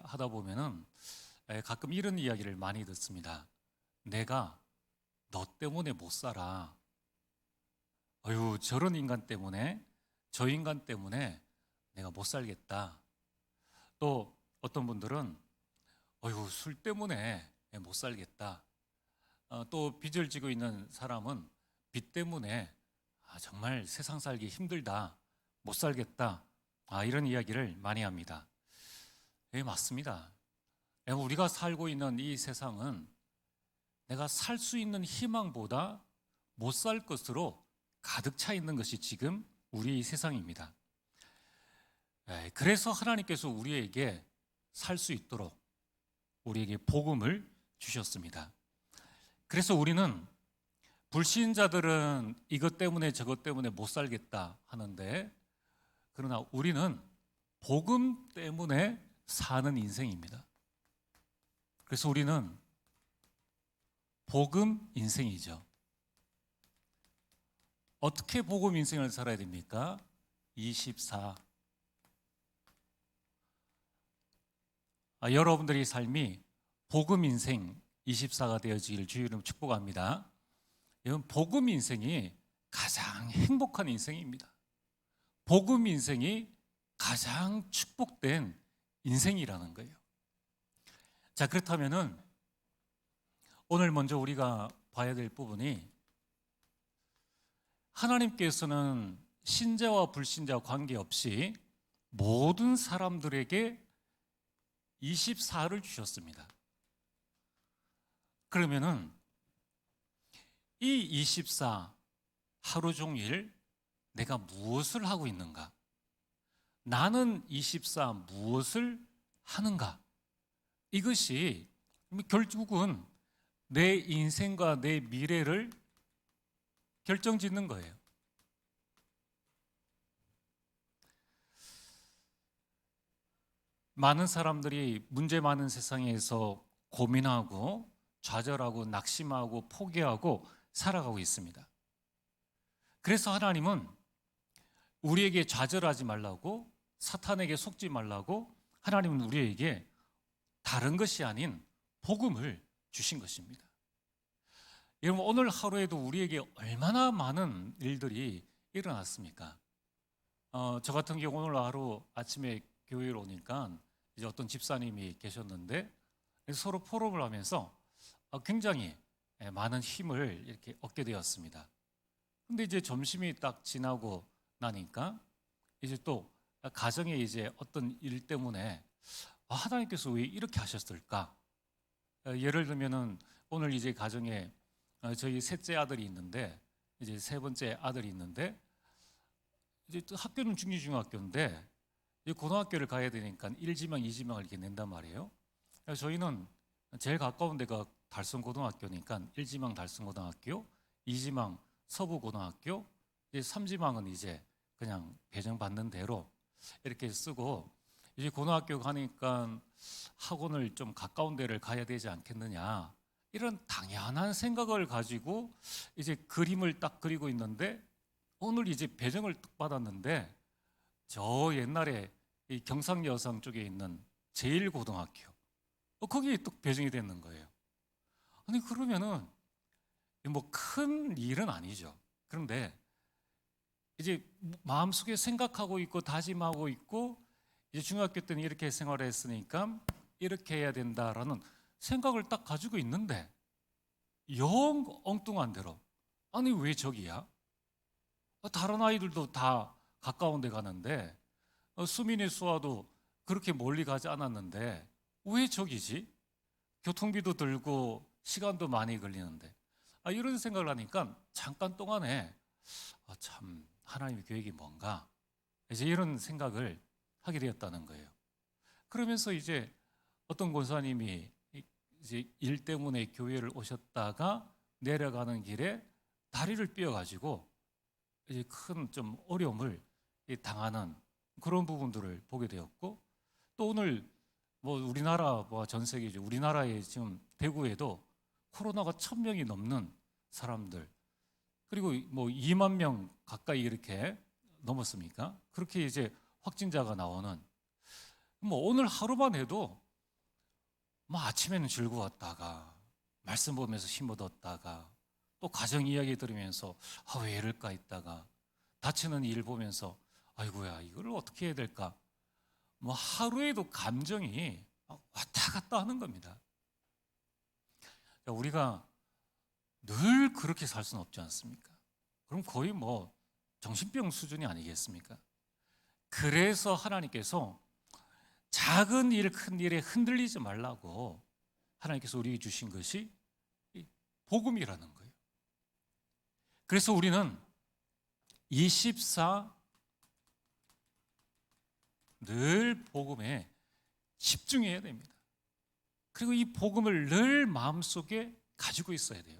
하다 보면은 가끔 이런 이야기를 많이 듣습니다. 내가 너 때문에 못 살아. 어휴, 저런 인간 때문에, 저 인간 때문에 내가 못 살겠다. 또 어떤 분들은 어휴, 술 때문에 못 살겠다. 또 빚을 지고 있는 사람은 빚 때문에 정말 세상 살기 힘들다. 못 살겠다. 이런 이야기를 많이 합니다. 예, 맞습니다. 우리가 살고 있는 이 세상은 내가 살 수 있는 희망보다 못 살 것으로 가득 차 있는 것이 지금 우리 세상입니다. 그래서 하나님께서 우리에게 살 수 있도록 우리에게 복음을 주셨습니다. 그래서 우리는 불신자들은 이것 때문에 저것 때문에 못 살겠다 하는데, 그러나 우리는 복음 때문에 사는 인생입니다. 그래서 우리는 복음 인생이죠. 어떻게 복음 인생을 살아야 됩니까? 24. 여러분들의 삶이 복음 인생 24가 되어지기를 주의 이름으로 축복합니다. 이건 복음 인생이 가장 행복한 인생입니다. 복음 인생이 가장 축복된 인생이라는 거예요. 자, 그렇다면은 오늘 먼저 우리가 봐야 될 부분이, 하나님께서는 신자와 불신자 관계없이 모든 사람들에게 24를 주셨습니다. 그러면은 이 24 하루 종일 내가 무엇을 하고 있는가? 나는 24 무엇을 하는가? 이것이 결국은 내 인생과 내 미래를 결정짓는 거예요. 많은 사람들이 문제 많은 세상에서 고민하고 좌절하고 낙심하고 포기하고 살아가고 있습니다. 그래서 하나님은 우리에게 좌절하지 말라고, 사탄에게 속지 말라고, 하나님은 우리에게 다른 것이 아닌 복음을 주신 것입니다. 여러분, 오늘 하루에도 우리에게 얼마나 많은 일들이 일어났습니까? 저 같은 경우 오늘 하루 아침에 교회로 오니까 이제 어떤 집사님이 계셨는데, 서로 포럼을 하면서 굉장히 많은 힘을 이렇게 얻게 되었습니다. 근데 이제 점심이 딱 지나고 나니까 이제 또 가정에 이제 어떤 일 때문에 하나님께서 왜 이렇게 하셨을까? 예를 들면은 오늘 이제 가정에 저희 셋째 아들이 있는데, 이제 세 번째 아들이 있는데, 이제 또 학교는 중고등학교인데 이제 고등학교를 가야 되니까 1지망, 2지망을 이렇게 낸단 말이에요. 그래서 저희는 제일 가까운 데가 달성고등학교니까 1지망 달성고등학교, 2지망 서부고등학교, 3지망은 이제 그냥 배정받는 대로 이렇게 쓰고, 이제 고등학교 가니까 학원을 좀 가까운 데를 가야 되지 않겠느냐, 이런 당연한 생각을 가지고 이제 그림을 딱 그리고 있는데, 오늘 이제 배정을 딱 받았는데 저 옛날에 이 경상여성 쪽에 있는 제1고등학교, 거기에 또 배정이 됐는 거예요. 아니, 그러면은 뭐 큰 일은 아니죠. 그런데 이제 마음속에 생각하고 있고 다짐하고 있고, 이제 중학교 때는 이렇게 생활했으니까 이렇게 해야 된다라는 생각을 딱 가지고 있는데, 영 엉뚱한 대로, 아니 왜 저기야? 다른 아이들도 다 가까운 데 가는데, 수민이 수아도 그렇게 멀리 가지 않았는데 왜 저기지? 교통비도 들고 시간도 많이 걸리는데. 이런 생각을 하니까 잠깐 동안에 참 하나님의 계획이 뭔가, 이제 이런 생각을 하게 되었다는 거예요. 그러면서 이제 어떤 권사님이 이제 일 때문에 교회를 오셨다가 내려가는 길에 다리를 삐어가지고 이제 큰 좀 어려움을 당하는 그런 부분들을 보게 되었고, 또 오늘 뭐 우리나라 전 세계죠, 우리나라에 지금 대구에도 코로나가 1,000명이 넘는 사람들, 그리고 뭐 2만 명 가까이 이렇게 넘었습니까? 그렇게 이제 확진자가 나오는, 뭐 오늘 하루만 해도 뭐 아침에는 즐거웠다가 말씀 보면서 힘 얻었다가 또 가정 이야기 들으면서 왜 이럴까 있다가 다치는 일 보면서 아이고야 이걸 어떻게 해야 될까, 뭐 하루에도 감정이 왔다 갔다 하는 겁니다. 우리가 늘 그렇게 살 수는 없지 않습니까? 그럼 거의 뭐 정신병 수준이 아니겠습니까? 그래서 하나님께서 작은 일, 큰 일에 흔들리지 말라고 하나님께서 우리에게 주신 것이 복음이라는 거예요. 그래서 우리는 24 늘 복음에 집중해야 됩니다. 그리고 이 복음을 늘 마음속에 가지고 있어야 돼요.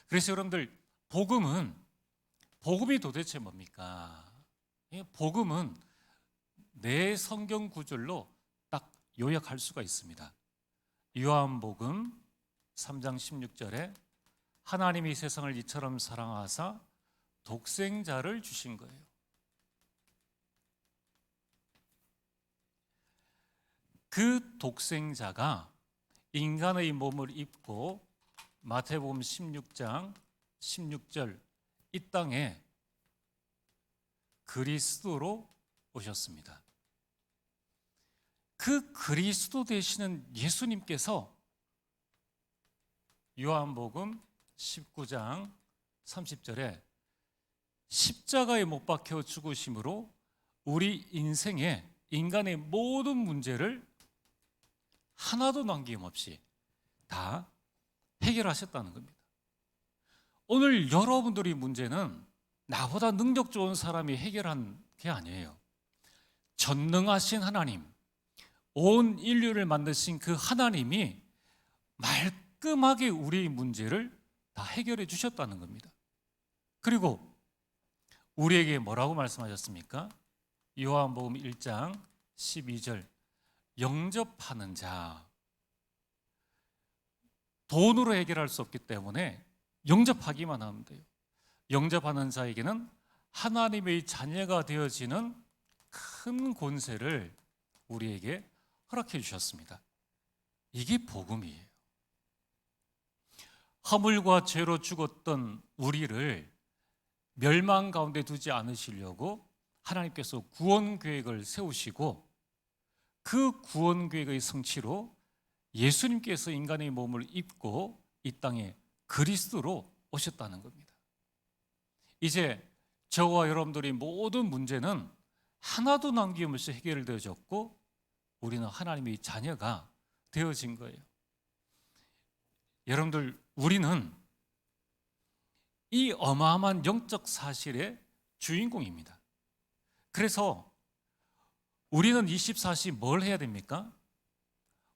그래서 여러분들, 복음이 도대체 뭡니까? 복음은 내 성경 구절로 딱 요약할 수가 있습니다. 요한복음 3장 16절에 하나님이 세상을 이처럼 사랑하사 독생자를 주신 거예요. 그 독생자가 인간의 몸을 입고 마태복음 16장 16절 이 땅에 그리스도로 오셨습니다. 그 그리스도 되시는 예수님께서 요한복음 19장 30절에 십자가에 못 박혀 죽으심으로 우리 인생의 인간의 모든 문제를 하나도 남김없이 다 해결하셨다는 겁니다. 오늘 여러분들의 문제는 나보다 능력 좋은 사람이 해결한 게 아니에요. 전능하신 하나님, 온 인류를 만드신 그 하나님이 말끔하게 우리의 문제를 다 해결해 주셨다는 겁니다. 그리고 우리에게 뭐라고 말씀하셨습니까? 요한복음 1장 12절, 영접하는 자, 돈으로 해결할 수 없기 때문에 영접하기만 하면 돼요. 영접하는 자에게는 하나님의 자녀가 되어지는 큰 권세를 우리에게 허락해 주셨습니다. 이게 복음이에요. 허물과 죄로 죽었던 우리를 멸망 가운데 두지 않으시려고 하나님께서 구원 계획을 세우시고, 그 구원 계획의 성취로 예수님께서 인간의 몸을 입고 이 땅에 그리스도로 오셨다는 겁니다. 이제 저와 여러분들의 모든 문제는 하나도 남김없이 해결되어졌고 우리는 하나님의 자녀가 되어진 거예요. 여러분들, 우리는 이 어마어마한 영적 사실의 주인공입니다. 그래서 우리는 24시 뭘 해야 됩니까?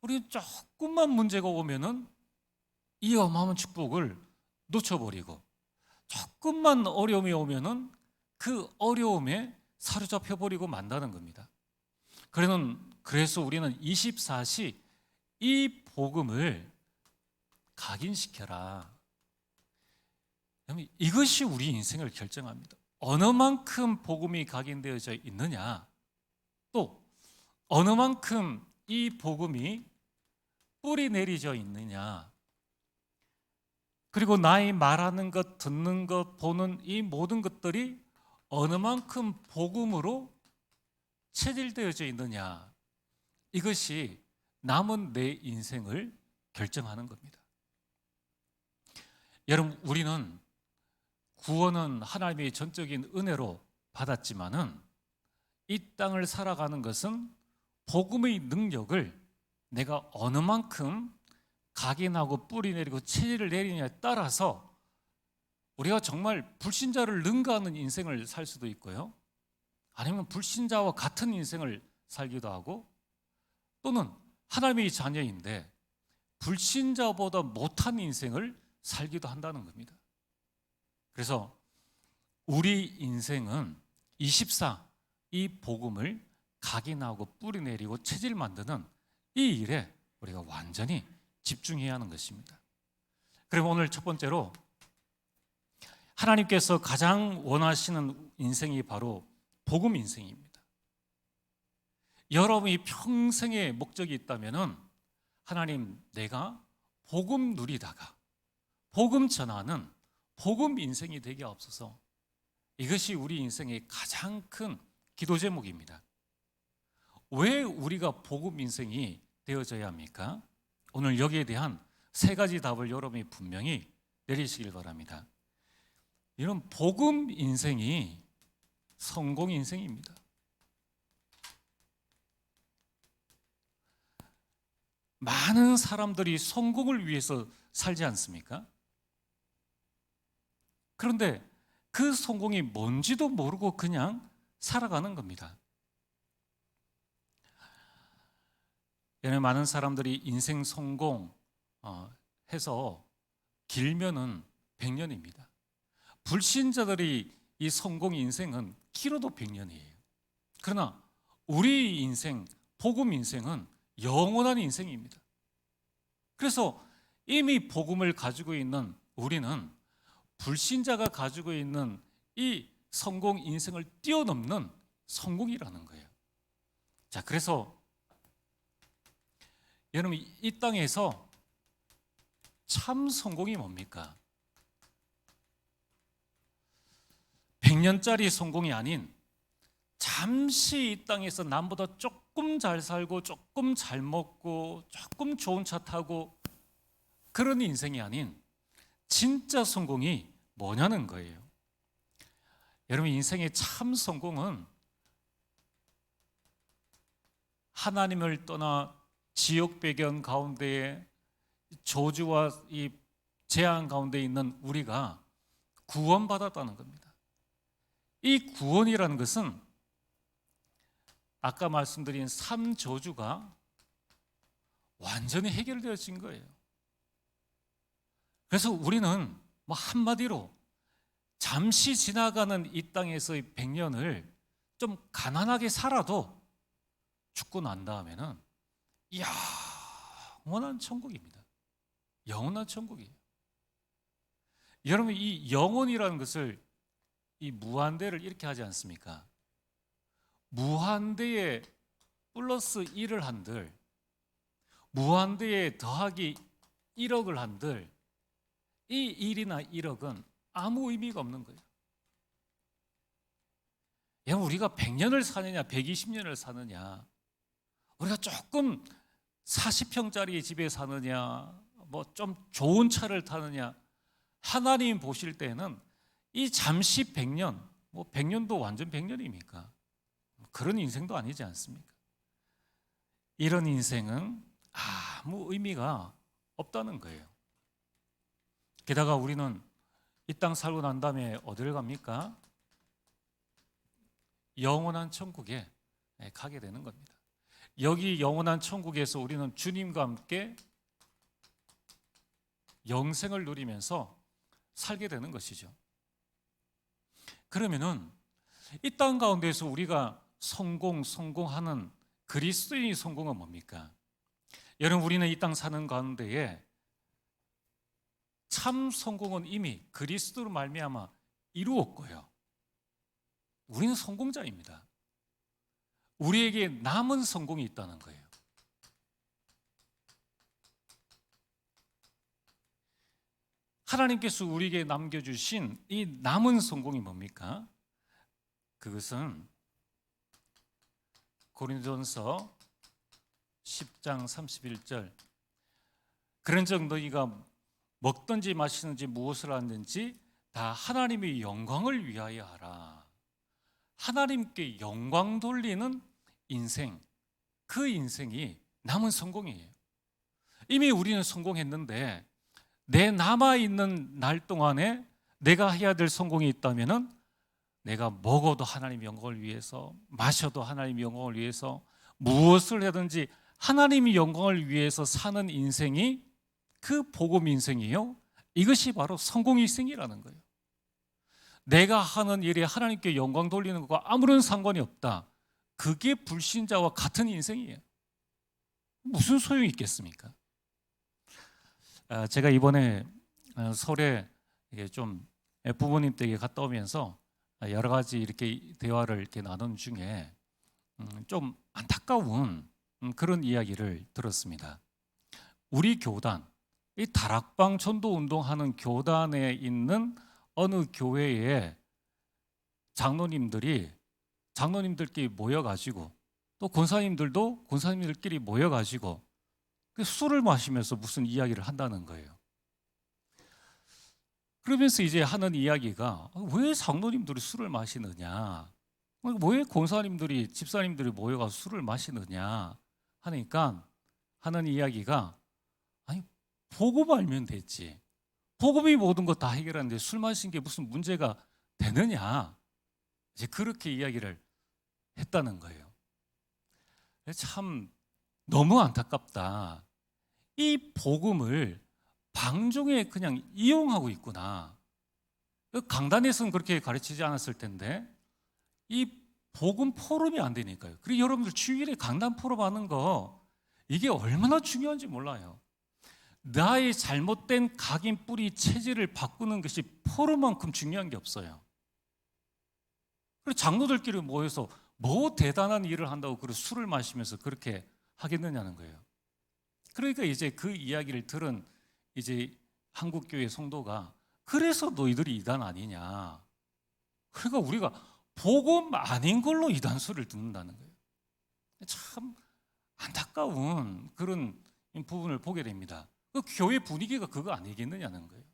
우리는 조금만 문제가 오면은 이 어마어마한 축복을 놓쳐버리고, 조금만 어려움이 오면은 그 어려움에 사로잡혀버리고 만다는 겁니다. 그래서 우리는 24시 이 복음을 각인시켜라. 이것이 우리 인생을 결정합니다. 어느 만큼 복음이 각인되어져 있느냐, 또 어느 만큼 이 복음이 뿌리 내리져 있느냐, 그리고 나의 말하는 것, 듣는 것, 보는 이 모든 것들이 어느 만큼 복음으로 체질되어져 있느냐, 이것이 남은 내 인생을 결정하는 겁니다. 여러분, 우리는 구원은 하나님의 전적인 은혜로 받았지만은 이 땅을 살아가는 것은 복음의 능력을 내가 어느 만큼 각인하고 뿌리 내리고 체질을 내리냐에 따라서 우리가 정말 불신자를 능가하는 인생을 살 수도 있고요, 아니면 불신자와 같은 인생을 살기도 하고, 또는 하나님의 자녀인데 불신자보다 못한 인생을 살기도 한다는 겁니다. 그래서 우리 인생은 24, 이 복음을 각인하고 뿌리 내리고 체질 만드는 이 일에 우리가 완전히 집중해야 하는 것입니다. 그럼 오늘 첫 번째로, 하나님께서 가장 원하시는 인생이 바로 복음 인생입니다. 여러분이 평생의 목적이 있다면은 하나님, 내가 복음 누리다가 복음 전하는 복음 인생이 되게 없어서, 이것이 우리 인생의 가장 큰 기도 제목입니다. 왜 우리가 복음 인생이 되어져야 합니까? 오늘 여기에 대한 세 가지 답을 여러분이 분명히 내리시길 바랍니다. 이런 복음 인생이 성공 인생입니다. 많은 사람들이 성공을 위해서 살지 않습니까? 그런데 그 성공이 뭔지도 모르고 그냥 살아가는 겁니다. 예전에 많은 사람들이 인생 성공 해서 길면은 100년입니다. 불신자들이 이 성공 인생은 길어도 100년이에요. 그러나 우리 인생, 복음 인생은 영원한 인생입니다. 그래서 이미 복음을 가지고 있는 우리는 불신자가 가지고 있는 이 성공 인생을 뛰어넘는 성공이라는 거예요. 자, 그래서 여러분, 이 땅에서 참 성공이 뭡니까? 100년짜리 성공이 아닌 잠시 이 땅에서 남보다 조금 잘 살고 조금 잘 먹고 조금 좋은 차 타고 그런 인생이 아닌 진짜 성공이 뭐냐는 거예요. 여러분, 인생의 참 성공은 하나님을 떠나 지옥 배경 가운데에 저주와 이 재앙 가운데 있는 우리가 구원받았다는 겁니다. 이 구원이라는 것은 아까 말씀드린 3저주가 완전히 해결되어진 거예요. 그래서 우리는 한마디로 잠시 지나가는 이 땅에서의 100년을 좀 가난하게 살아도 죽고 난 다음에는 영원한 천국입니다. 영원한 천국이에요. 여러분, 이 영원이라는 것을, 이 무한대를 이렇게 하지 않습니까? 무한대에 플러스 1을 한들, 무한대에 더하기 1억을 한들, 이 1이나 1억은 아무 의미가 없는 거예요. 우리가 100년을 사느냐 120년을 사느냐, 우리가 조금 40평짜리 집에 사느냐, 좀 좋은 차를 타느냐, 하나님 보실 때는 이 잠시 100년, 100년도 완전 100년입니까? 그런 인생도 아니지 않습니까? 이런 인생은 아무 의미가 없다는 거예요. 게다가 우리는 이 땅 살고 난 다음에 어디를 갑니까? 영원한 천국에 가게 되는 겁니다. 여기 영원한 천국에서 우리는 주님과 함께 영생을 누리면서 살게 되는 것이죠. 그러면은 이 땅 가운데서 우리가 성공하는 그리스도인의 성공은 뭡니까? 여러분, 우리는 이 땅 사는 가운데에 참 성공은 이미 그리스도로 말미암아 이루었고요. 우리는 성공자입니다. 우리에게 남은 성공이 있다는 거예요. 하나님께서 우리에게 남겨주신 이 남은 성공이 뭡니까? 그것은 고린도전서 10장 31절, 그런즉 너희가 먹든지 마시든지 무엇을 하든지 다 하나님의 영광을 위하여 하라. 하나님께 영광 돌리는 인생, 그 인생이 남은 성공이에요. 이미 우리는 성공했는데 내 남아있는 날 동안에 내가 해야 될 성공이 있다면은 내가 먹어도 하나님 영광을 위해서, 마셔도 하나님 영광을 위해서, 무엇을 하든지 하나님의 영광을 위해서 사는 인생이 그 복음 인생이에요. 이것이 바로 성공 인생이라는 거예요. 내가 하는 일에 하나님께 영광 돌리는 것과 아무런 상관이 없다. 그게 불신자와 같은 인생이에요. 무슨 소용이 있겠습니까? 제가 이번에 설에 좀 부모님 댁에 갔다 오면서 여러 가지 이렇게 대화를 이렇게 나눈 중에 좀 안타까운 그런 이야기를 들었습니다. 우리 교단, 이 다락방 전도 운동하는 교단에 있는 어느 교회에 장로님들끼리 모여가지고 또 권사님들끼리 모여가지고 술을 마시면서 무슨 이야기를 한다는 거예요. 그러면서 이제 하는 이야기가 왜 장로님들이 술을 마시느냐, 왜 권사님들이 집사님들이 모여가서 술을 마시느냐 하니까 하는 이야기가 아니 복음 알면 됐지. 복음이 모든 것 다 해결하는데 술 마신 게 무슨 문제가 되느냐. 이제 그렇게 이야기를 했다는 거예요. 참 너무 안타깝다. 이 복음을 방종에 그냥 이용하고 있구나. 강단에서는 그렇게 가르치지 않았을 텐데 이 복음 포럼이 안 되니까요. 그리고 여러분들 주일에 강단 포럼 하는 거 이게 얼마나 중요한지 몰라요. 나의 잘못된 각인 뿌리 체질을 바꾸는 것이 포럼만큼 중요한 게 없어요. 그리고 장로들끼리 모여서 뭐 대단한 일을 한다고 그 술을 마시면서 그렇게 하겠느냐는 거예요. 그러니까 이제 그 이야기를 들은 이제 한국교회 성도가 그래서 너희들이 이단 아니냐. 그러니까 우리가 복음 아닌 걸로 이단 소리를 듣는다는 거예요. 참 안타까운 그런 부분을 보게 됩니다. 그 교회 분위기가 그거 아니겠느냐는 거예요.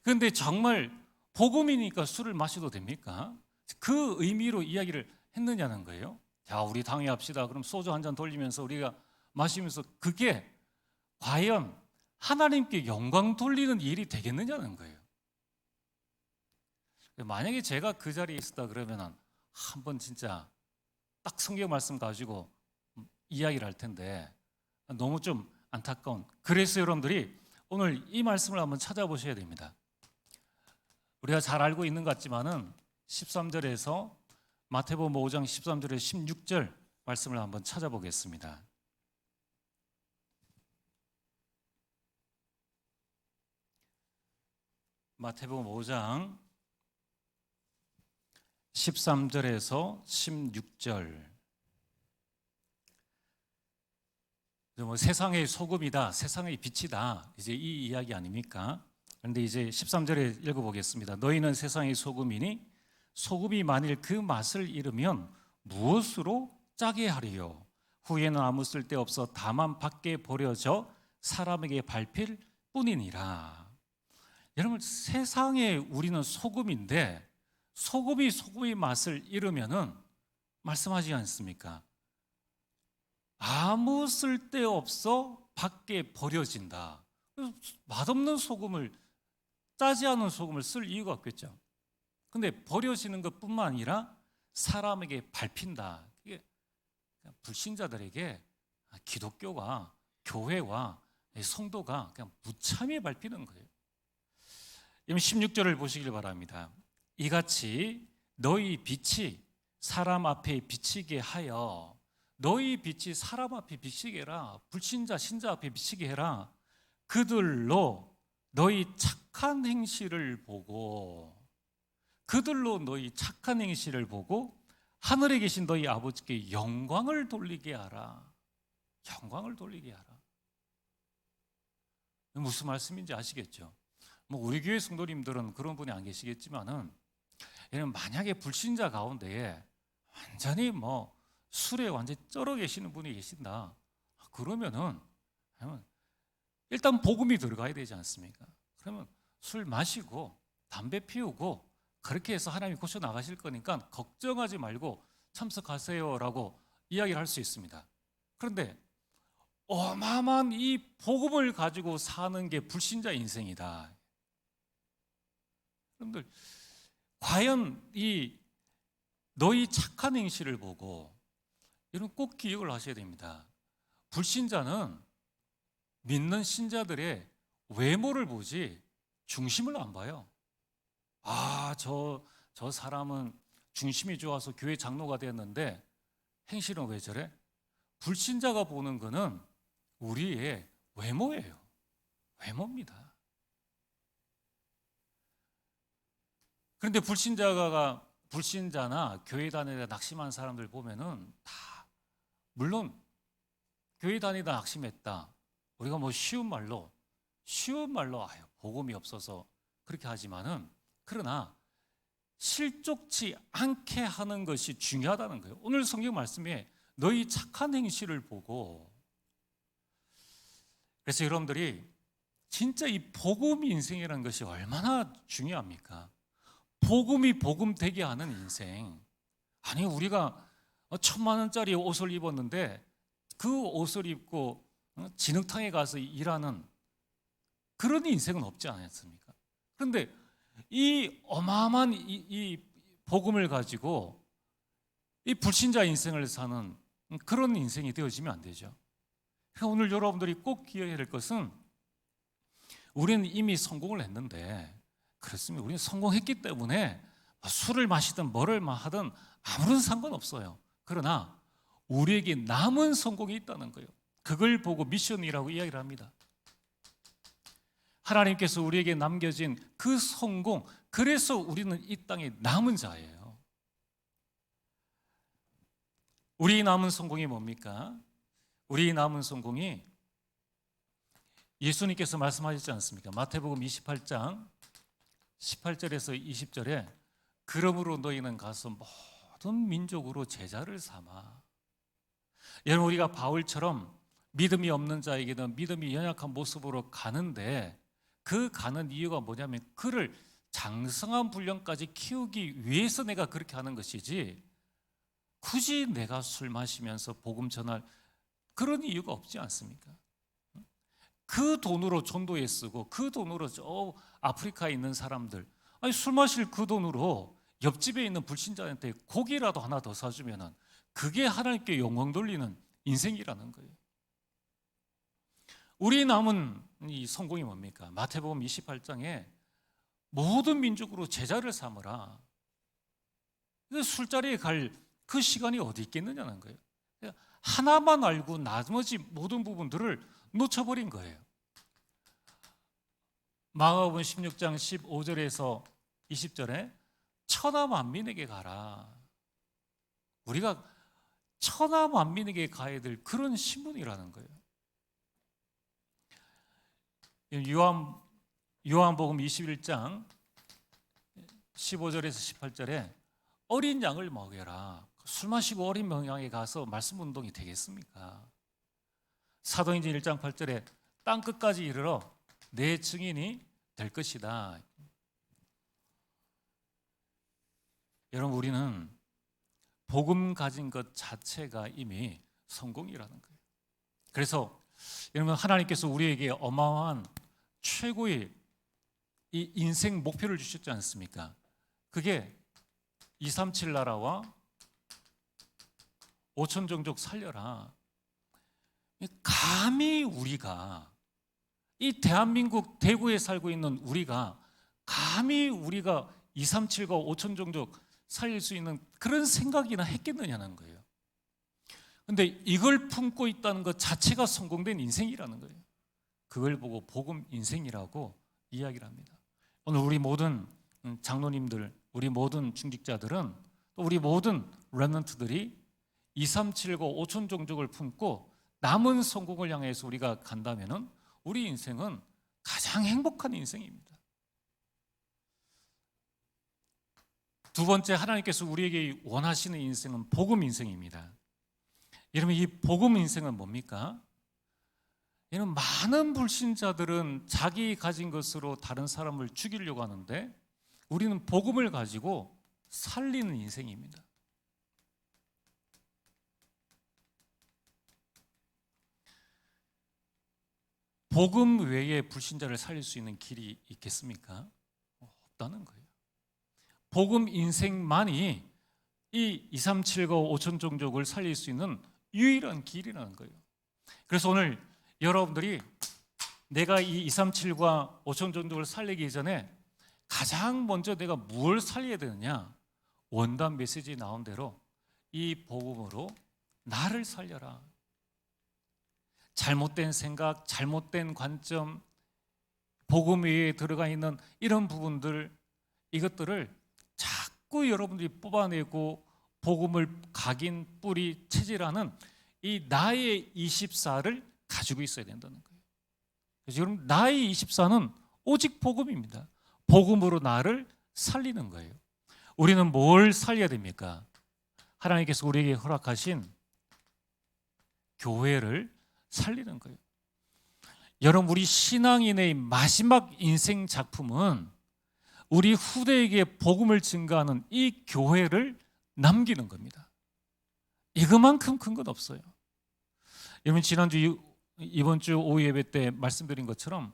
그런데 정말 복음이니까 술을 마셔도 됩니까? 그 의미로 이야기를 했느냐는 거예요. 자, 우리 당회합시다. 그럼 소주 한 잔 돌리면서 우리가 마시면서 그게 과연 하나님께 영광 돌리는 일이 되겠느냐는 거예요. 만약에 제가 그 자리에 있었다 그러면 한번 진짜 딱 성경 말씀 가지고 이야기를 할 텐데 너무 좀 안타까운. 그래서 여러분들이 오늘 이 말씀을 한번 찾아보셔야 됩니다. 우리가 잘 알고 있는 것 같지만은 13절에서 마태복음 5장 13절에서 16절 말씀을 한번 찾아보겠습니다. 마태복음 5장 13절에서 16절. 뭐 세상의 소금이다, 세상의 빛이다, 이제 이 이야기 아닙니까? 그런데 이제 13절에 읽어보겠습니다. 너희는 세상의 소금이니 소금이 만일 그 맛을 잃으면 무엇으로 짜게 하리요? 후에는 아무 쓸데없어 다만 밖에 버려져 사람에게 밟힐 뿐이니라. 여러분, 세상에 우리는 소금인데 소금의 맛을 잃으면은 말씀하지 않습니까? 아무 쓸데없어 밖에 버려진다. 맛없는 소금을, 짜지 않은 소금을 쓸 이유가 없겠죠. 근데 버려지는 것뿐만 아니라 사람에게 밟힌다. 이게 불신자들에게 기독교가, 교회와 성도가 그냥 무참히 밟히는 거예요. 16절을 보시길 바랍니다. 이같이 너희 빛이 사람 앞에 비치게 하여, 너희 빛이 사람 앞에 비치게 해라. 불신자, 신자 앞에 비치게 해라. 그들로 너희 착한 행실을 보고, 그들로 너희 착한 행실을 보고 하늘에 계신 너희 아버지께 영광을 돌리게 하라. 영광을 돌리게 하라. 무슨 말씀인지 아시겠죠? 뭐 우리 교회 성도님들은 그런 분이 안 계시겠지만은, 만약에 불신자 가운데에 완전히 뭐 술에 완전히 쩔어 계시는 분이 계신다. 그러면은 일단 복음이 들어가야 되지 않습니까? 그러면 술 마시고 담배 피우고 그렇게 해서 하나님이 고쳐 나가실 거니까 걱정하지 말고 참석하세요라고 이야기를 할 수 있습니다. 그런데 어마어마한 이 복음을 가지고 사는 게 불신자 인생이다. 여러분들, 과연 이 너희 착한 행실을 보고, 여러분 꼭 기억을 하셔야 됩니다. 불신자는 믿는 신자들의 외모를 보지 중심을 안 봐요. 저 사람은 중심이 좋아서 교회 장로가 되었는데 행실은 왜 저래? 불신자가 보는 거는 우리의 외모예요. 외모입니다. 그런데 불신자나 교회 다니다 낙심한 사람들 보면은 다, 물론 교회 다니다 낙심했다, 우리가 뭐 쉬운 말로 아유, 복음이 없어서 그렇게 하지만은, 그러나 실족치 않게 하는 것이 중요하다는 거예요. 오늘 성경 말씀에 너희 착한 행실을 보고, 그래서 여러분들이 진짜 이 복음 인생이라는 것이 얼마나 중요합니까? 복음이 복음 되게 하는 인생. 아니, 우리가 1,000만 원짜리 옷을 입었는데 그 옷을 입고 진흙탕에 가서 일하는 그런 인생은 없지 않았습니까? 그런데 이 어마어마한 이 복음을 가지고 이 불신자 인생을 사는 그런 인생이 되어지면 안 되죠. 그러니까 오늘 여러분들이 꼭 기억해야 될 것은, 우리는 이미 성공을 했는데, 그렇습니다. 우리는 성공했기 때문에 술을 마시든 뭐를 하든 아무런 상관없어요. 그러나 우리에게 남은 성공이 있다는 거예요. 그걸 보고 미션이라고 이야기를 합니다. 하나님께서 우리에게 남겨진 그 성공, 그래서 우리는 이 땅에 남은 자예요. 우리 남은 성공이 뭡니까? 우리 남은 성공이 예수님께서 말씀하셨지 않습니까? 마태복음 28장 18절에서 20절에 그러므로 너희는 가서 모든 민족으로 제자를 삼아. 여러분, 우리가 바울처럼 믿음이 없는 자에게는 믿음이 연약한 모습으로 가는데, 그 가는 이유가 뭐냐면 그를 장성한 분량까지 키우기 위해서 내가 그렇게 하는 것이지, 굳이 내가 술 마시면서 복음 전할 그런 이유가 없지 않습니까? 그 돈으로 전도에 쓰고, 그 돈으로 저 아프리카에 있는 사람들, 아니 술 마실 그 돈으로 옆집에 있는 불신자한테 고기라도 하나 더 사주면은 그게 하나님께 영광 돌리는 인생이라는 거예요. 우리 남은 이 성공이 뭡니까? 마태복음 28장에 모든 민족으로 제자를 삼으라. 술자리에 갈 그 시간이 어디 있겠느냐는 거예요. 하나만 알고 나머지 모든 부분들을 놓쳐버린 거예요. 마가복음 16장 15절에서 20절에 천하 만민에게 가라. 우리가 천하 만민에게 가야 될 그런 신분이라는 거예요. 요한복음 21장 15절에서 18절에 어린 양을 먹여라. 술 마시고 어린 양에 가서 말씀 운동이 되겠습니까? 사도행전 1장 8절에 땅 끝까지 이르러 내 증인이 될 것이다. 여러분, 우리는 복음 가진 것 자체가 이미 성공이라는 거예요. 그래서 여러분, 하나님께서 우리에게 어마어마한 최고의 이 인생 목표를 주셨지 않습니까? 그게 237 나라와 5천 종족 살려라. 감히 우리가, 이 대한민국 대구에 살고 있는 우리가, 감히 우리가 237과 5천 종족 살릴 수 있는 그런 생각이나 했겠느냐는 거예요. 그런데 이걸 품고 있다는 것 자체가 성공된 인생이라는 거예요. 그걸 보고 복음 인생이라고 이야기를 합니다. 오늘 우리 모든 장로님들, 우리 모든 중직자들은, 또 우리 모든 렘넌트들이 237과 5천 종족을 품고 남은 성공을 향해서 우리가 간다면은 우리 인생은 가장 행복한 인생입니다. 두 번째, 하나님께서 우리에게 원하시는 인생은 복음 인생입니다. 여러분, 이 복음 인생은 뭡니까? 여러분, 많은 불신자들은 자기 가진 것으로 다른 사람을 죽이려고 하는데, 우리는 복음을 가지고 살리는 인생입니다. 복음 외에 불신자를 살릴 수 있는 길이 있겠습니까? 없다는 거예요. 복음 인생만이 이 237과 5천 종족을 살릴 수 있는 유일한 길이라는 거예요. 그래서 오늘 여러분들이 내가 이 237과 5천 종족을 살리기 전에 가장 먼저 내가 뭘 살려야 되느냐? 원단 메시지 나온 대로 이 복음으로 나를 살려라. 잘못된 생각, 잘못된 관점, 복음 외에 들어가 있는 이런 부분들, 이것들을 자꾸 여러분들이 뽑아내고 복음을 각인, 뿌리, 체질하는 이 나의 24를 가지고 있어야 된다는 거예요. 그래서 여러분 나의 24는 오직 복음입니다. 복음으로 나를 살리는 거예요. 우리는 뭘 살려야 됩니까? 하나님께서 우리에게 허락하신 교회를 살리는 거예요. 여러분 우리 신앙인의 마지막 인생 작품은 우리 후대에게 복음을 증거하는 이 교회를 남기는 겁니다. 이거만큼 큰 건 없어요. 여러분 지난주 이번 주 오후 예배 때 말씀드린 것처럼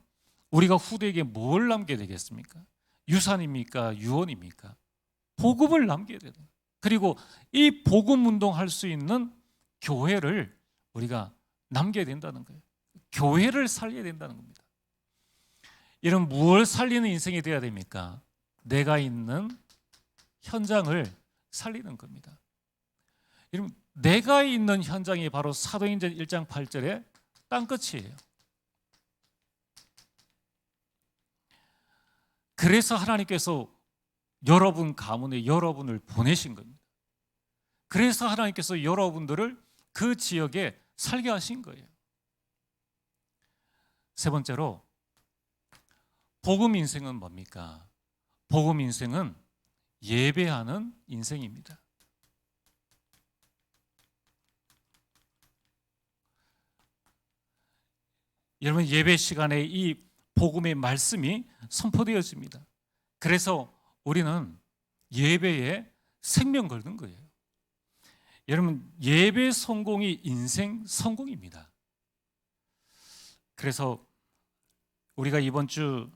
우리가 후대에게 뭘 남겨야 되겠습니까? 유산입니까? 유언입니까? 복음을 남겨야 돼요. 그리고 이 복음 운동할 수 있는 교회를 우리가 남겨야 된다는 거예요. 교회를 살려야 된다는 겁니다. 이런 무엇을 살리는 인생이 되어야 됩니까? 내가 있는 현장을 살리는 겁니다. 여러분 내가 있는 현장이 바로 사도행전 1장 8절의 땅끝이에요. 그래서 하나님께서 여러분 가문에 여러분을 보내신 겁니다. 그래서 하나님께서 여러분들을 그 지역에 살게 하신 거예요. 세 번째로 복음 인생은 뭡니까? 복음 인생은 예배하는 인생입니다. 여러분 예배 시간에 이 복음의 말씀이 선포되어집니다. 그래서 우리는 예배에 생명 걸는 거예요. 여러분 예배 성공이 인생 성공입니다. 그래서 우리가 이번 주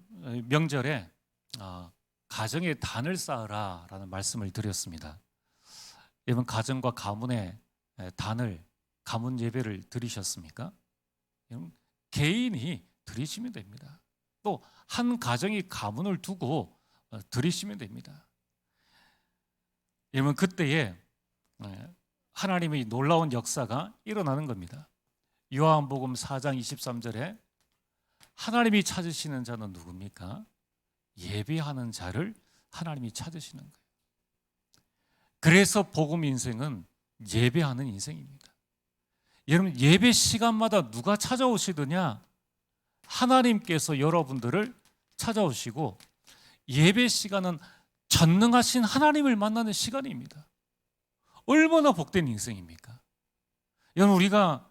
명절에 가정에 단을 쌓으라 라는 말씀을 드렸습니다. 여러분 가정과 가문에 단을 가문 예배를 드리셨습니까? 여러분 개인이 드리시면 됩니다. 또 한 가정이 가문을 두고 드리시면 됩니다. 여러분 그때에 하나님의 놀라운 역사가 일어나는 겁니다. 요한복음 4장 23절에 하나님이 찾으시는 자는 누굽니까? 예배하는 자를 하나님이 찾으시는 거예요. 그래서 복음 인생은 예배하는 인생입니다. 여러분 예배 시간마다 누가 찾아오시느냐? 하나님께서 여러분들을 찾아오시고 예배 시간은 전능하신 하나님을 만나는 시간입니다. 얼마나 복된 인생입니까? 여러분 우리가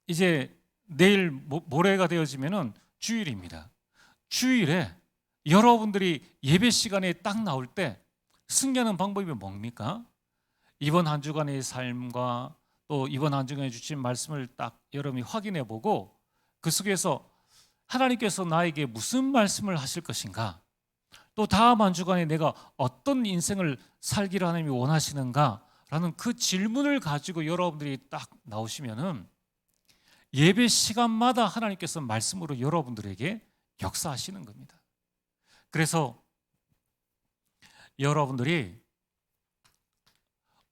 이제 내일 모레가 되어지면은 주일입니다. 주일에 여러분들이 예배 시간에 딱 나올 때 승리하는 방법이 뭡니까? 이번 한 주간의 삶과 또 이번 한 주간에 주신 말씀을 딱 여러분이 확인해 보고 그 속에서 하나님께서 나에게 무슨 말씀을 하실 것인가? 또 다음 한 주간에 내가 어떤 인생을 살기를 하나님이 원하시는가? 라는 그 질문을 가지고 여러분들이 딱 나오시면은 예배 시간마다 하나님께서 말씀으로 여러분들에게 역사하시는 겁니다. 그래서 여러분들이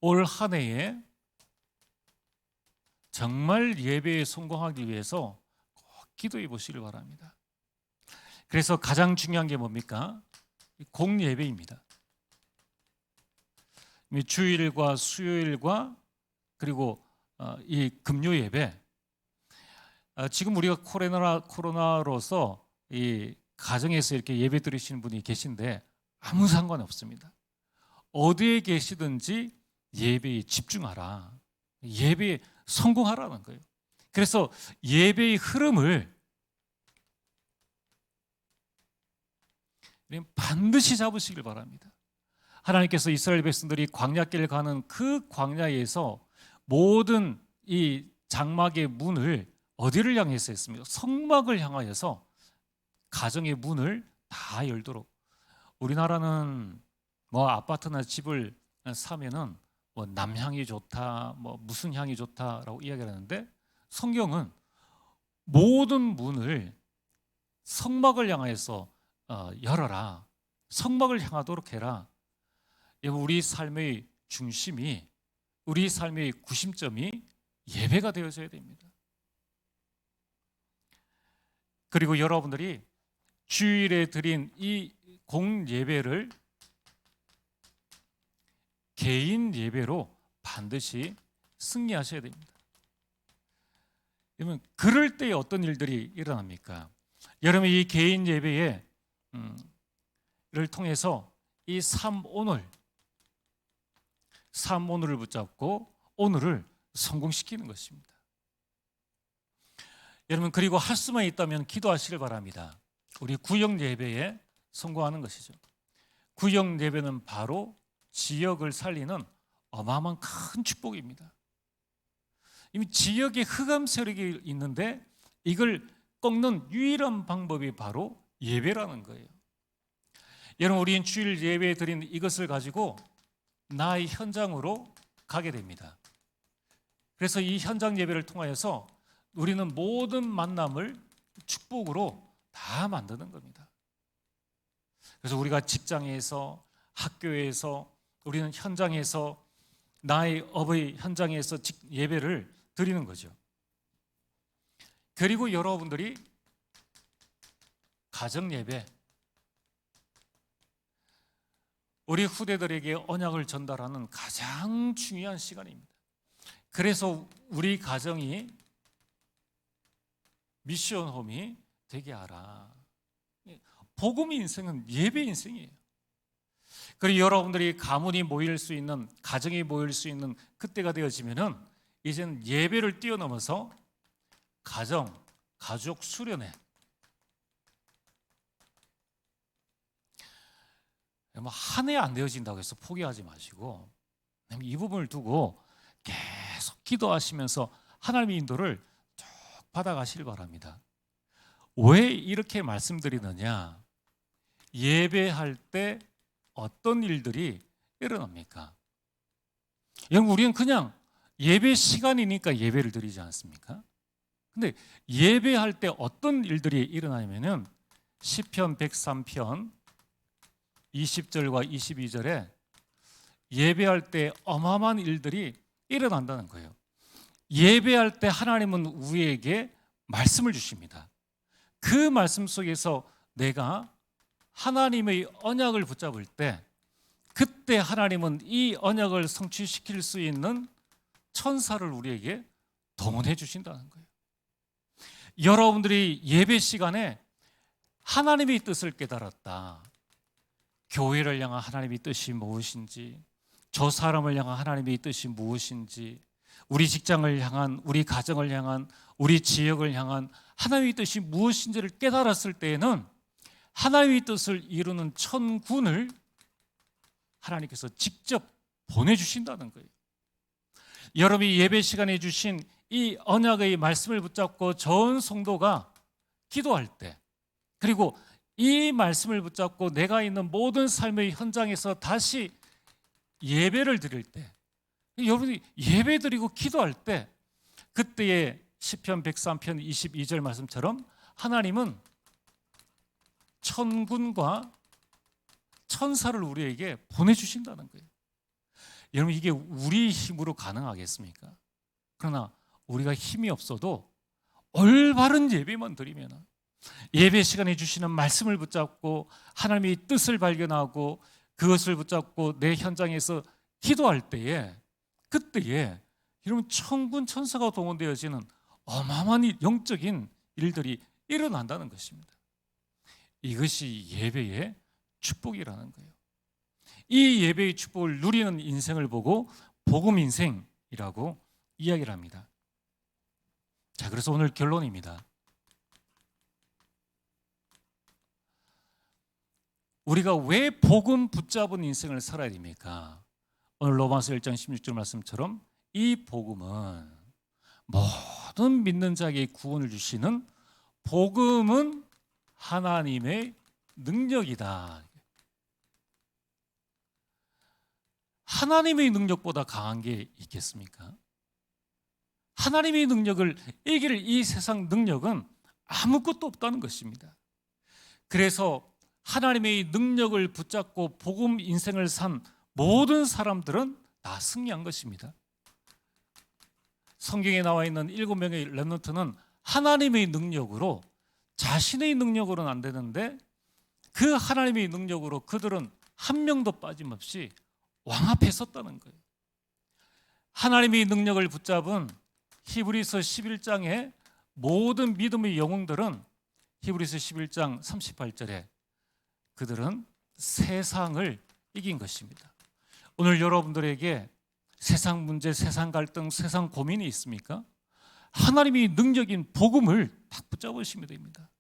올 한 해에 정말 예배에 성공하기 위해서 꼭 기도해 보시길 바랍니다. 그래서 가장 중요한 게 뭡니까? 공예배입니다. 주일과 수요일과 그리고 이 금요 예배. 지금 우리가 코로나로서 이 가정에서 이렇게 예배 드리시는 분이 계신데 아무 상관 없습니다. 어디에 계시든지 예배에 집중하라. 예배에 성공하라는 거예요. 그래서 예배의 흐름을 반드시 잡으시길 바랍니다. 하나님께서 이스라엘 백성들이 광야길을 가는 그 광야에서 모든 이 장막의 문을 어디를 향해서 했습니까? 성막을 향하여서 가정의 문을 다 열도록. 우리나라는 뭐 아파트나 집을 사면은 뭐 남향이 좋다, 뭐 무슨 향이 좋다라고 이야기를 하는데 성경은 모든 문을 성막을 향해서 열어라. 성막을 향하도록 해라. 우리 삶의 중심이, 우리 삶의 구심점이 예배가 되어져야 됩니다. 그리고 여러분들이 주일에 드린 이 공예배를 개인 예배로 반드시 승리하셔야 됩니다. 그러면 그럴 때 어떤 일들이 일어납니까? 여러분 이 개인 예배에 를 통해서 이 삼오늘을 붙잡고 오늘을 성공시키는 것입니다. 여러분 그리고 할 수만 있다면 기도하시길 바랍니다. 우리 구역 예배에 성공하는 것이죠. 구역 예배는 바로 지역을 살리는 어마어마한 큰 축복입니다. 이미 지역에 흑암 세력이 있는데 이걸 꺾는 유일한 방법이 바로 예배라는 거예요. 여러분 우리는 주일 예배에 드린 이것을 가지고 나의 현장으로 가게 됩니다. 그래서 이 현장 예배를 통하여서 우리는 모든 만남을 축복으로 다 만드는 겁니다. 그래서 우리가 직장에서 학교에서 우리는 현장에서 나의 업의 현장에서 예배를 드리는 거죠. 그리고 여러분들이 가정 예배, 우리 후대들에게 언약을 전달하는 가장 중요한 시간입니다. 그래서 우리 가정이 미션홈이 되게 하라. 복음 인생은 예배 인생이에요. 그리고 여러분들이 가문이 모일 수 있는, 가정이 모일 수 있는 그때가 되어지면은 이제는 예배를 뛰어넘어서 가정, 가족 수련회, 한 해 안 되어진다고 해서 포기하지 마시고 이 부분을 두고 계속 기도하시면서 하나님의 인도를 쭉 받아가시길 바랍니다. 왜 이렇게 말씀드리느냐? 예배할 때 어떤 일들이 일어납니까? 여러분 우리는 그냥 예배 시간이니까 예배를 드리지 않습니까? 근데 예배할 때 어떤 일들이 일어나냐면은 시편 103편 20절과 22절에 예배할 때 어마어마한 일들이 일어난다는 거예요. 예배할 때 하나님은 우리에게 말씀을 주십니다. 그 말씀 속에서 내가 하나님의 언약을 붙잡을 때 그때 하나님은 이 언약을 성취시킬 수 있는 천사를 우리에게 동원해 주신다는 거예요. 여러분들이 예배 시간에 하나님의 뜻을 깨달았다. 교회를 향한 하나님의 뜻이 무엇인지, 저 사람을 향한 하나님의 뜻이 무엇인지, 우리 직장을 향한, 우리 가정을 향한, 우리 지역을 향한 하나님의 뜻이 무엇인지를 깨달았을 때에는 하나님의 뜻을 이루는 천군을 하나님께서 직접 보내주신다는 거예요. 여러분이 예배 시간에 주신 이 언약의 말씀을 붙잡고 전 성도가 기도할 때, 그리고 이 말씀을 붙잡고 내가 있는 모든 삶의 현장에서 다시 예배를 드릴 때, 여러분이 예배 드리고 기도할 때 그때의 시편 103편 22절 말씀처럼 하나님은 천군과 천사를 우리에게 보내주신다는 거예요. 여러분 이게 우리 힘으로 가능하겠습니까? 그러나 우리가 힘이 없어도 올바른 예배만 드리면, 예배 시간에 주시는 말씀을 붙잡고 하나님의 뜻을 발견하고 그것을 붙잡고 내 현장에서 기도할 때에, 그때에 여러분 천군 천사가 동원되어지는 어마어마한 영적인 일들이 일어난다는 것입니다. 이것이 예배의 축복이라는 거예요. 이 예배의 축복을 누리는 인생을 보고 복음 인생이라고 이야기를 합니다. 자, 그래서 오늘 결론입니다. 우리가 왜 복음 붙잡은 인생을 살아야 됩니까? 오늘 로마서 1장 16절 말씀처럼 이 복음은 모든 믿는 자에게 구원을 주시는, 복음은 하나님의 능력이다. 하나님의 능력보다 강한 게 있겠습니까? 하나님의 능력을 이길 이 세상 능력은 아무것도 없다는 것입니다. 그래서 하나님의 능력을 붙잡고 복음 인생을 산 모든 사람들은 다 승리한 것입니다. 성경에 나와 있는 7명의 렘넌트는 하나님의 능력으로, 자신의 능력으로는 안 되는데 그 하나님의 능력으로 그들은 한 명도 빠짐없이 왕 앞에 섰다는 거예요. 하나님의 능력을 붙잡은 히브리서 11장의 모든 믿음의 영웅들은 히브리서 11장 38절에 그들은 세상을 이긴 것입니다. 오늘 여러분들에게 세상 문제, 세상 갈등, 세상 고민이 있습니까? 하나님이 능력인 복음을 딱 붙잡으시면 됩니다.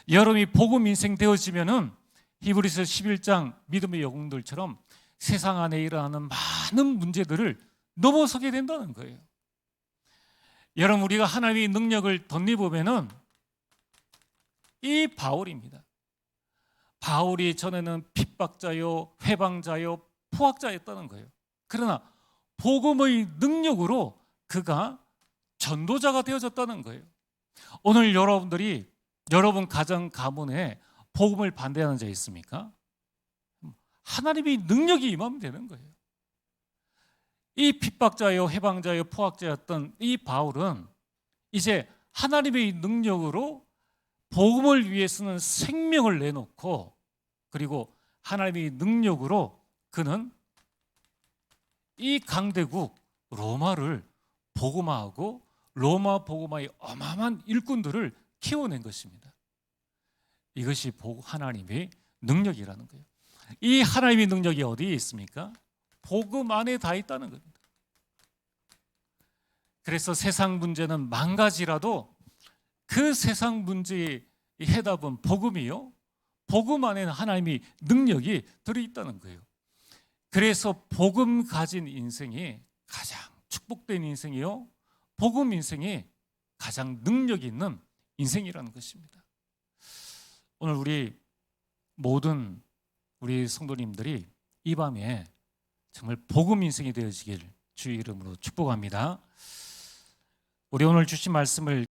여러분이 복음 인생 되어지면은 히브리서 11장 믿음의 영웅들처럼 세상 안에 일어나는 많은 문제들을 넘어서게 된다는 거예요. 여러분, 우리가 하나님의 능력을 덧입으면은 이 바울입니다. 바울이 전에는 핍박자요, 회방자요, 포악자였다는 거예요. 그러나 복음의 능력으로 그가 전도자가 되어졌다는 거예요. 오늘 여러분들이 여러분 가정 가문에 복음을 반대하는 자 있습니까? 하나님의 능력이 임하면 되는 거예요. 이 핍박자요, 해방자요, 포악자였던 이 바울은 이제 하나님의 능력으로 복음을 위해서는 생명을 내놓고, 그리고 하나님의 능력으로 그는 이 강대국 로마를 복음화하고 로마 복음화의 어마어마한 일꾼들을 키워낸 것입니다. 이것이 하나님의 능력이라는 거예요. 이 하나님의 능력이 어디에 있습니까? 복음 안에 다 있다는 겁니다. 그래서 세상 문제는 망가지라도 그 세상 문제의 해답은 복음이요, 복음 안에는 하나님의 능력이 들어있다는 거예요. 그래서 복음 가진 인생이 가장 축복된 인생이요, 복음 인생이 가장 능력 있는 인생이라는 것입니다. 오늘 우리 모든 우리 성도님들이 이 밤에 정말 복음 인생이 되어지길 주의 이름으로 축복합니다. 우리 오늘 주신 말씀을